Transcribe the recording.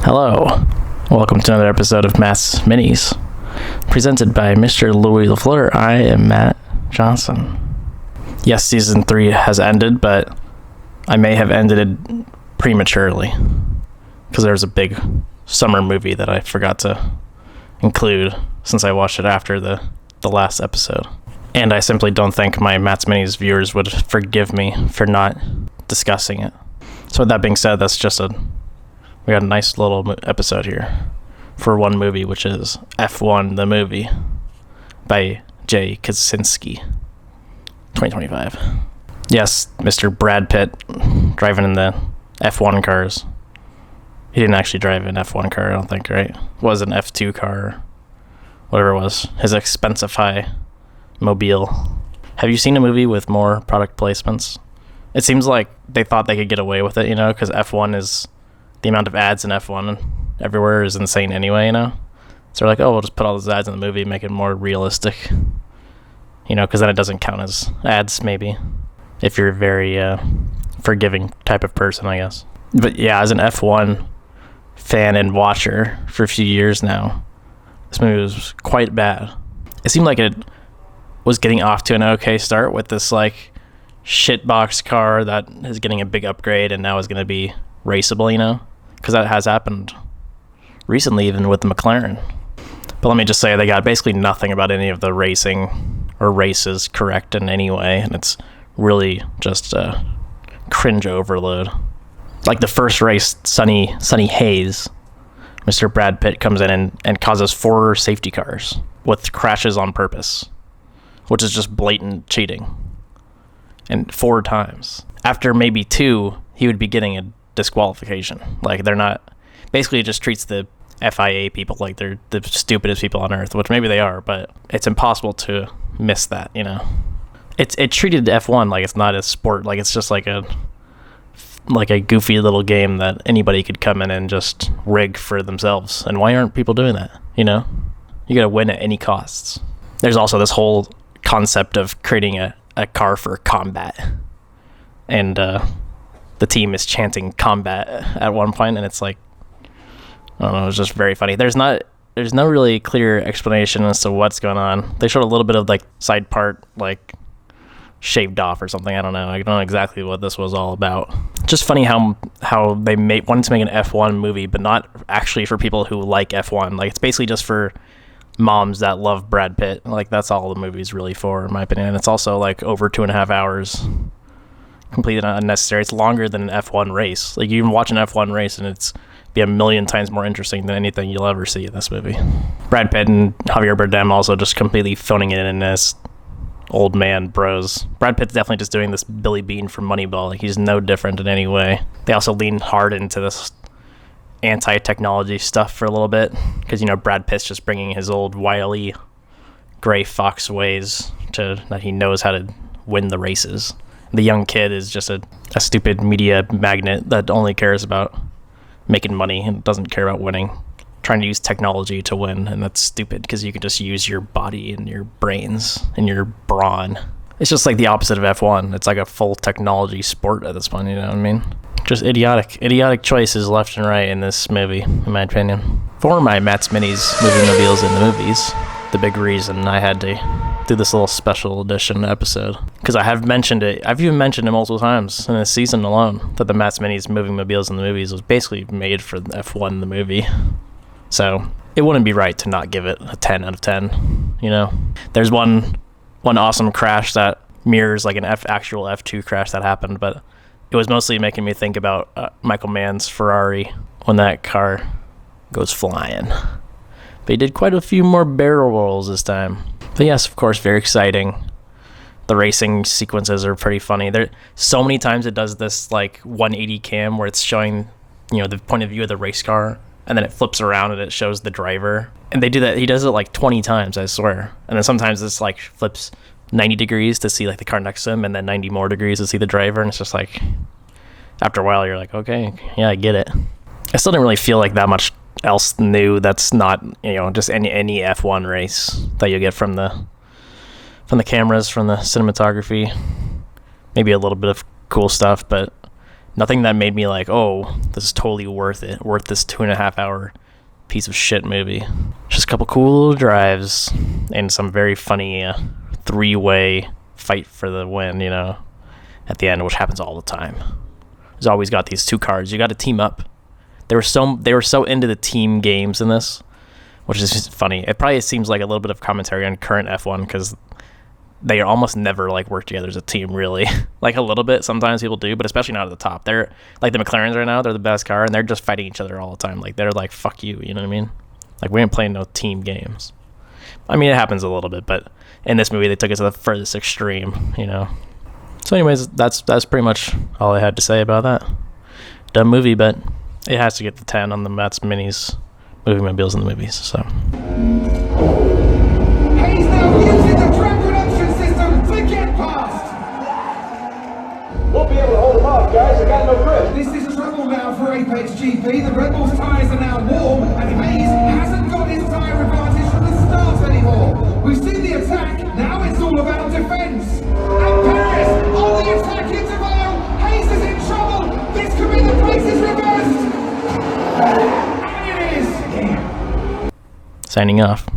Hello, welcome to another episode of Matt's Minis, presented by Mr. Louis LaFleur. I am Matt Johnson. Yes, season 3 has ended, but I may have ended it prematurely, because there was a big summer movie that I forgot to include since I watched it after the last episode. And I simply don't think my Matt's Minis viewers would forgive me for not discussing it. So with that being said, we got a nice little episode here for one movie, which is F1 the movie by Jay Kaczynski, 2025. Yes, Mr. Brad Pitt driving in the F1 cars. He didn't actually drive an F1 car, I don't think, right? It was an F2 car, whatever it was. His Expensify mobile. Have you seen a movie with more product placements? It seems like they thought they could get away with it, because F1 is... the amount of ads in F1 everywhere is insane anyway, So they're like, we'll just put all those ads in the movie, make it more realistic, because then it doesn't count as ads, maybe, if you're a very forgiving type of person, I guess. But yeah, as an F1 fan and watcher for a few years now, this movie was quite bad. It seemed like it was getting off to an okay start with this, shitbox car that is getting a big upgrade and now is going to be raceable, because that has happened recently, even with the McLaren. But let me just say, they got basically nothing about any of the racing or races correct in any way, and it's really just a cringe overload. Like the first race, Sunny Haze, Mr. Brad Pitt comes in and causes 4 safety cars with crashes on purpose, which is just blatant cheating. And 4 times. After maybe 2, he would be getting a disqualification. They're not, basically it just treats the FIA people like they're the stupidest people on earth, which maybe they are, but it's impossible to miss that. It treated F1 like it's not a sport, like it's just like a goofy little game that anybody could come in and just rig for themselves. And why aren't people doing that? You gotta win at any costs. There's also this whole concept of creating a car for combat, and the team is chanting combat at one point, and it's like, I don't know, it was just very funny. There's no really clear explanation as to what's going on. They showed a little bit of side part shaved off or something. I don't know exactly what this was all about. Just funny how they wanted to make an F1 movie, but not actually for people who like F1. It's basically just for moms that love Brad Pitt. That's all the movie's really for, in my opinion. And it's also over 2.5 hours. Completely unnecessary. It's longer than an F1 race. You can watch an F1 race and it's be a million times more interesting than anything you'll ever see in this movie. Brad Pitt and Javier Bardem also just completely phoning it in as old man bros. Brad Pitt's definitely just doing this Billy Bean from Moneyball. He's no different in any way. They also lean hard into this anti-technology stuff for a little bit, because Brad Pitt's just bringing his old wily gray fox ways that he knows how to win the races. The young kid is just a stupid media magnet that only cares about making money and doesn't care about winning, trying to use technology to win, and that's stupid because you can just use your body and your brains and your brawn. It's just the opposite of F1. It's a full technology sport at this point, you know what I mean? Just idiotic choices left and right in this movie, in my opinion. For my Matt's Minis movie mobiles in the movies, the big reason I had to do this little special edition episode, because I've even mentioned it multiple times in this season alone, that the Matt's Minis moving mobiles in the movies was basically made for F1 the movie. So it wouldn't be right to not give it a 10 out of 10. There's one awesome crash that mirrors an actual F2 crash that happened, but it was mostly making me think about Michael Mann's Ferrari when that car goes flying. But he did quite a few more barrel rolls this time. But yes, of course, very exciting. The racing sequences are pretty funny. There so many times it does this 180 cam where it's showing, the point of view of the race car, and then it flips around and it shows the driver. And they do that. He does it 20 times, I swear. And then sometimes it's flips 90 degrees to see the car next to him, and then 90 more degrees to see the driver. And it's just after a while you're okay, yeah, I get it. I still didn't really feel that much else new that's not just any F1 race that you get from the cameras, from the cinematography. Maybe a little bit of cool stuff, but Nothing that made me like, oh, this is totally worth it. Worth this 2.5 hour piece of shit movie. Just a couple cool drives and some very funny three-way fight for the win, you know, at the end, which happens all the time. There's always got these two cars. You got to team up. They were so into the team games in this, which is just funny. It probably seems like a little bit of commentary on current F1 because they almost never like work together as a team, really. Like a little bit, sometimes people do, but especially not at the top. They're like the McLarens right now. They're the best car, and they're just fighting each other all the time. Like they're like, "Fuck you," you know what I mean? Like we ain't playing no team games. I mean, it happens a little bit, but in this movie, they took it to the furthest extreme, you know. So, anyways, that's pretty much all I had to say about that. Dumb movie, but it has to get the 10 on the Matt's Minis movie mobiles in the movies. So. He's now using the track reduction system to get past. Won't be able to hold him off, guys. I got no grip. This is trouble now for Apex GP. The Red Bull's tyres are now warm, and Hayes hasn't got his tyre advantage from the start anymore. We've seen the attack. Now it's all about defence. And Perez on the attack into Vale. Hayes is in trouble. This could be the places reversed. And it is. Signing off.